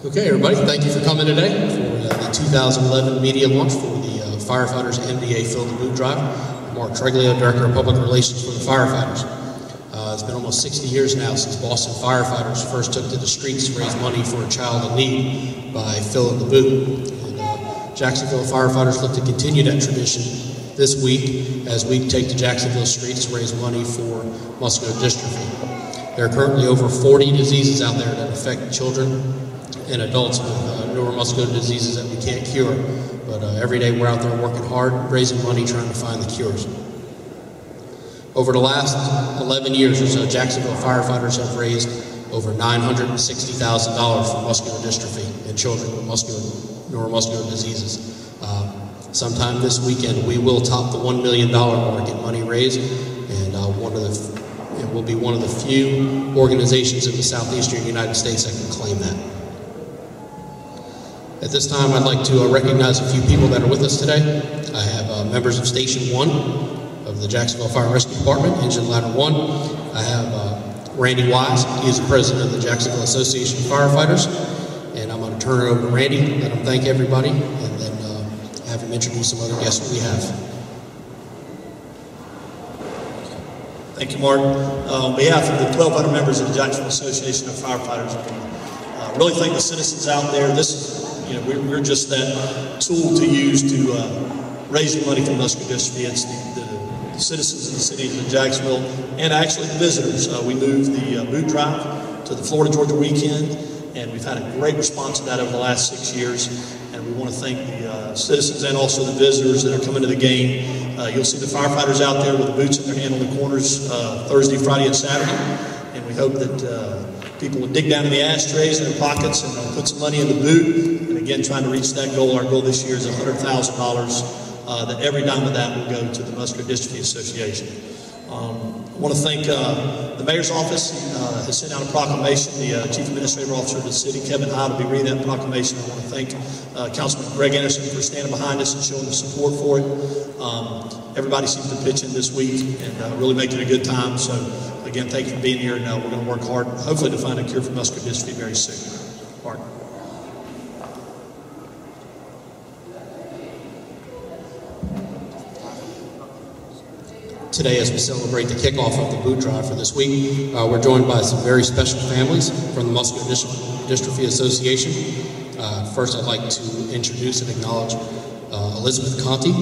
Okay, everybody, thank you for coming today for the 2011 media launch for the Firefighters MDA Fill the Boot Drive. I'm Mark Treglio, Director of Public Relations for the firefighters. It's been almost 60 years now since Boston firefighters first took to the streets to raise money for a child in need by filling the boot. And Jacksonville firefighters look to continue that tradition this week as we take to Jacksonville streets to raise money for muscular dystrophy. There are currently over 40 diseases out there that affect children and adults with neuromuscular diseases that we can't cure. But every day we're out there working hard, raising money, trying to find the cures. Over the last 11 years or so, Jacksonville firefighters have raised over $960,000 for muscular dystrophy in children with neuromuscular diseases. Sometime this weekend, we will top the $1 million mark in money raised, and we'll be one of the few organizations in the southeastern United States that can claim that. At this time, I'd like to recognize a few people that are with us today. I have members of Station 1 of the Jacksonville Fire and Rescue Department, Engine Ladder 1. I have Randy Wise. He is the president of the Jacksonville Association of Firefighters. And I'm going to turn it over to Randy, let him thank everybody, and then have him introduce some other guests that we have. Thank you, Mark. On behalf of the 1,200 members of the Jacksonville Association of Firefighters, I really thank the citizens out there. We're just that tool to use to raise the money for muscular dystrophy. It's the citizens in the city of Jacksonville and actually the visitors. We moved the boot drive to the Florida-Georgia weekend, and we've had a great response to that over the last 6 years. And we want to thank the citizens and also the visitors that are coming to the game. You'll see the firefighters out there with the boots in their hand on the corners Thursday, Friday, and Saturday. And we hope that people will dig down in the ashtrays in their pockets and put some money in the boot. And again, trying to reach that goal. Our goal this year is $100,000. That every dime of that will go to the Muscular Dystrophy Association. I want to thank the mayor's office. Has sent out a proclamation. The chief administrative officer of the city, Kevin Hyde, will be reading that proclamation. I want to thank Councilman Greg Anderson for standing behind us and showing the support for it. Everybody seems to pitch in this week and really make it a good time. So again, thank you for being here, and we're going to work hard, hopefully, to find a cure for muscular dystrophy very soon. Mark. Today, as we celebrate the kickoff of the boot drive for this week, we're joined by some very special families from the Muscular Dystrophy Association. First, I'd like to introduce and acknowledge Elizabeth Conti.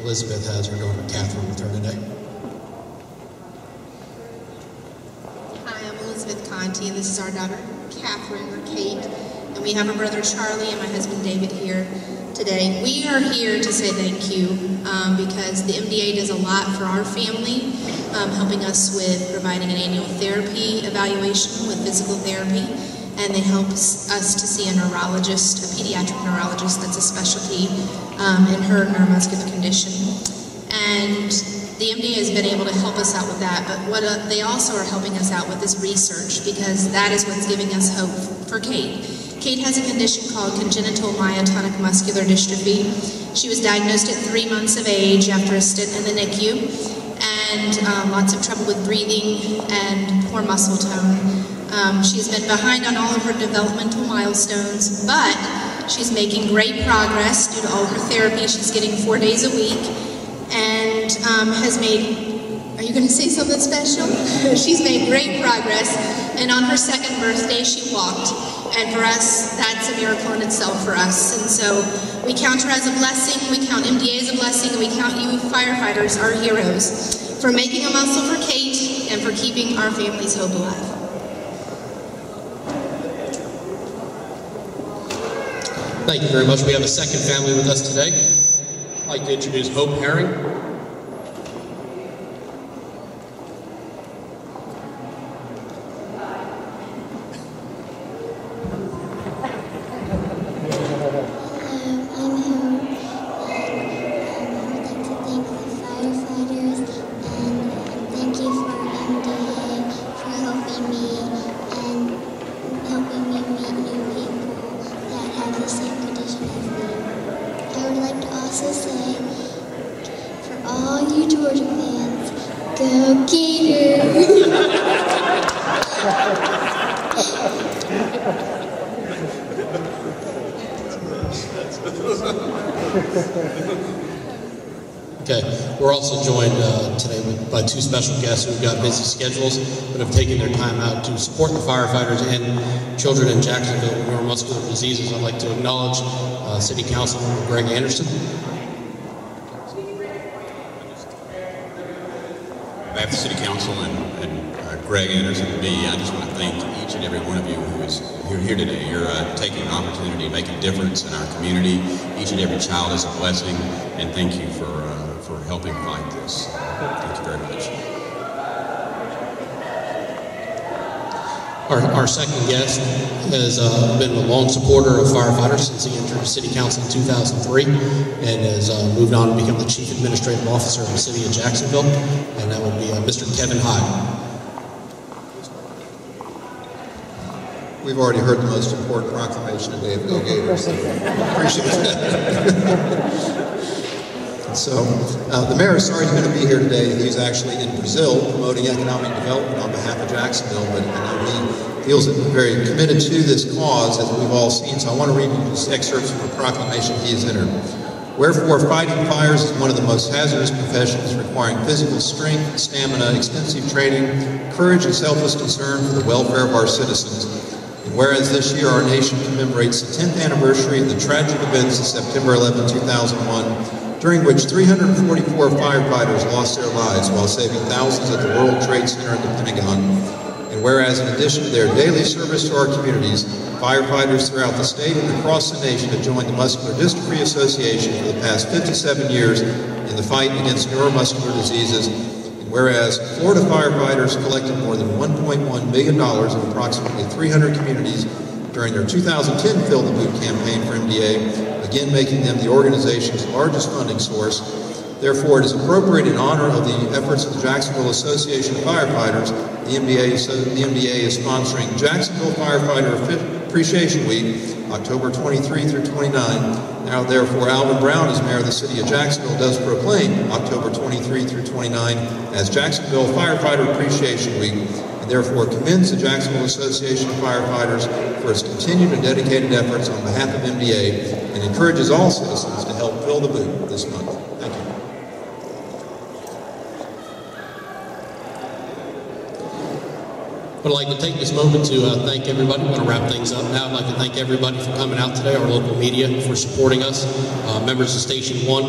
Elizabeth has her daughter Catherine with her today. Hi, I'm Elizabeth Conti, and this is our daughter Catherine, or Kate. And we have our brother Charlie and my husband David here today. We are here to say thank you because the MDA does a lot for our family, helping us with providing an annual therapy evaluation with physical therapy, and they help us to see a neurologist, a pediatric neurologist that's a specialty in her neuromuscular condition. And the MDA has been able to help us out with that, but what they also are helping us out with is research, because that is what's giving us hope for Kate. Kate has a condition called congenital myotonic muscular dystrophy. She was diagnosed at 3 months of age after a stint in the NICU, and lots of trouble with breathing and poor muscle tone. She's been behind on all of her developmental milestones, but she's making great progress due to all her therapy. She's getting 4 days a week, and has made, are you going to say something special? She's made great progress, and on her 2nd birthday she walked. And for us, that's a miracle in itself for us. And so we count her as a blessing, we count MDA as a blessing, and we count you firefighters, our heroes, for making a muscle for Kate and for keeping our family's hope alive. Thank you very much. We have a second family with us today. I'd like to introduce Hope Herring. I would like to also say, for all you Georgia fans, Go Gators! Okay, we're also joined today by two special guests who've got busy schedules but have taken their time out to support the firefighters and children in Jacksonville with neuromuscular diseases. I'd like to acknowledge City Councilman Greg Anderson. On behalf of the City Council and Greg Anderson and me, I just want to thank each and every one of you who is here today. You're taking an opportunity to make a difference in our community. Each and every child is a blessing, and thank you for helping fight this. Thank you very much. Our second guest has been a long supporter of firefighters since he entered City Council in 2003 and has moved on to become the Chief Administrative Officer of the City of Jacksonville, and that would be Mr. Kevin Hyde. We've already heard the most important proclamation today of Go Gators. Appreciate that. So, the mayor is sorry he's going to be here today. He's actually in Brazil promoting economic development on behalf of Jacksonville, but I know he feels very committed to this cause, as we've all seen. So I want to read you just excerpts from a proclamation he has entered. Wherefore, fighting fires is one of the most hazardous professions, requiring physical strength, stamina, extensive training, courage, and selfless concern for the welfare of our citizens. And whereas this year our nation commemorates the 10th anniversary of the tragic events of September 11, 2001, during which 344 firefighters lost their lives while saving thousands at the World Trade Center and the Pentagon. And whereas in addition to their daily service to our communities, firefighters throughout the state and across the nation have joined the Muscular Dystrophy Association for the past 57 years in the fight against neuromuscular diseases. And whereas Florida firefighters collected more than $1.1 million in approximately 300 communities during their 2010 Fill the Boot campaign for MDA, again making them the organization's largest funding source. Therefore, it is appropriate in honor of the efforts of the Jacksonville Association of Firefighters, the MDA is sponsoring Jacksonville Firefighter Appreciation Week, October 23 through 29. Now, therefore, Alvin Brown, as mayor of the city of Jacksonville, does proclaim October 23 through 29 as Jacksonville Firefighter Appreciation Week, and therefore commends the Jacksonville Association of Firefighters for its continued and dedicated efforts on behalf of MDA, and encourages all citizens to help fill the boot this month. Thank you. I'd like to take this moment to thank everybody. We're going to wrap things up now. I'd like to thank everybody for coming out today, our local media for supporting us, members of Station 1,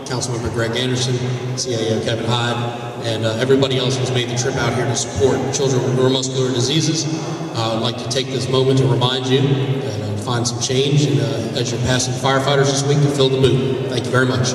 Councilmember Greg Anderson, CAO Kevin Hyde, and everybody else who's made the trip out here to support children with neuromuscular diseases. I'd like to take this moment to remind you that find some change as you're passing firefighters this week to fill the boot. Thank you very much.